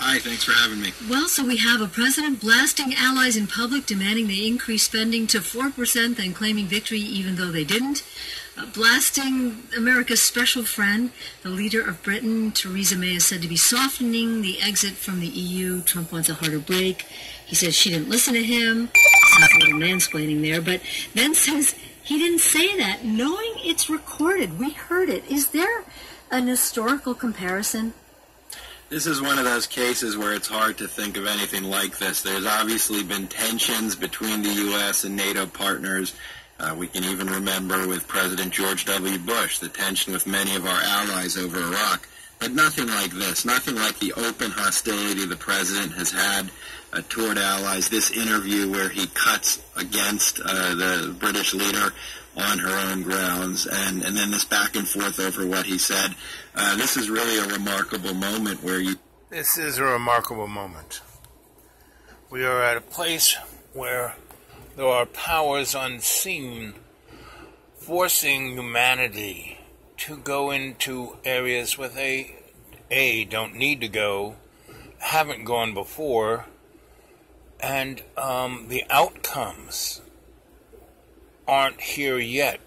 Hi, thanks for having me. Well, so we have a president blasting allies in public, demanding they increase spending to 4%, then claiming victory even though they didn't. Blasting America's special friend, the leader of Britain, Theresa May, is said to be softening the exit from the EU. Trump wants a harder break. He says she didn't listen to him. Sounds a little mansplaining there, but then says he didn't say that, knowing it's recorded. We heard it. Is there an historical comparison? This is one of those cases where it's hard to think of anything like this. There's obviously been tensions between the U.S. and NATO partners. We can even remember with President George W. Bush, the tension with many of our allies over Iraq. But nothing like this, nothing like the open hostility the president has had toward allies. This interview where he cuts against the British leader on her own grounds, and then this back and forth over what he said. This is really a remarkable moment where you... This is a remarkable moment. We are at a place where there are powers unseen forcing humanity to go into areas where they, A, don't need to go, haven't gone before, and the outcomes aren't here yet,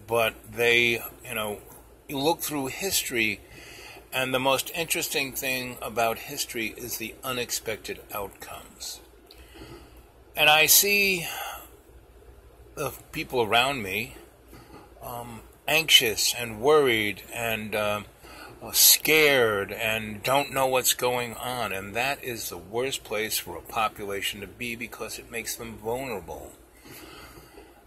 but they, you look through history, and the most interesting thing about history is the unexpected outcomes. And I see the people around me anxious and worried and scared and don't know what's going on, and that is the worst place for a population to be because it makes them vulnerable.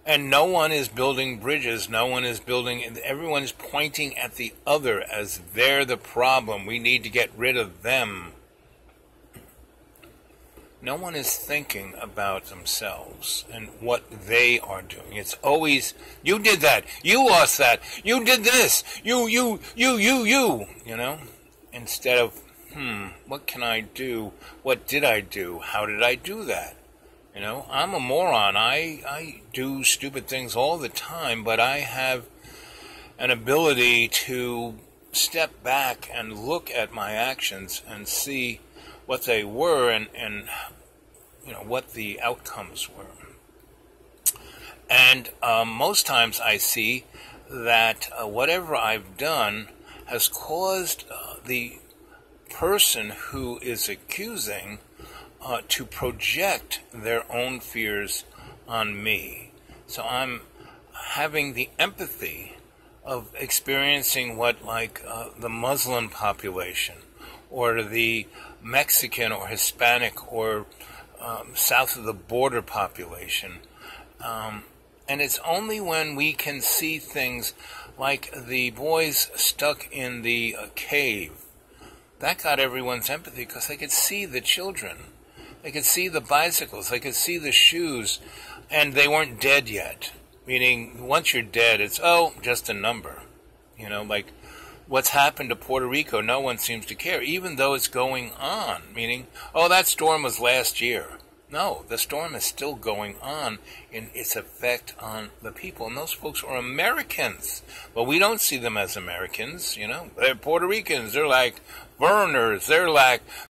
And no one is building bridges, no one is building, everyone is pointing at the other as they're the problem. We need to get rid of them. No one is thinking about themselves and what they are doing. It's always, you did that, you lost that, you did this, you, instead of, what can I do? What did I do? How did I do that? I'm a moron. I do stupid things all the time, but I have an ability to step back and look at my actions and see what they were and what the outcomes were. And most times I see that whatever I've done has caused the person who is accusing to project their own fears on me. So I'm having the empathy of experiencing what the Muslim population or the Mexican or Hispanic or south of the border population. And it's only when we can see things like the boys stuck in the cave. That got everyone's empathy because they could see the children. They could see the bicycles, they could see the shoes, and they weren't dead yet. Meaning, once you're dead, it's, just a number. Like what's happened to Puerto Rico, no one seems to care, even though it's going on. Meaning, that storm was last year. No, the storm is still going on in its effect on the people. And those folks are Americans. But we don't see them as Americans, They're Puerto Ricans. They're like foreigners. They're like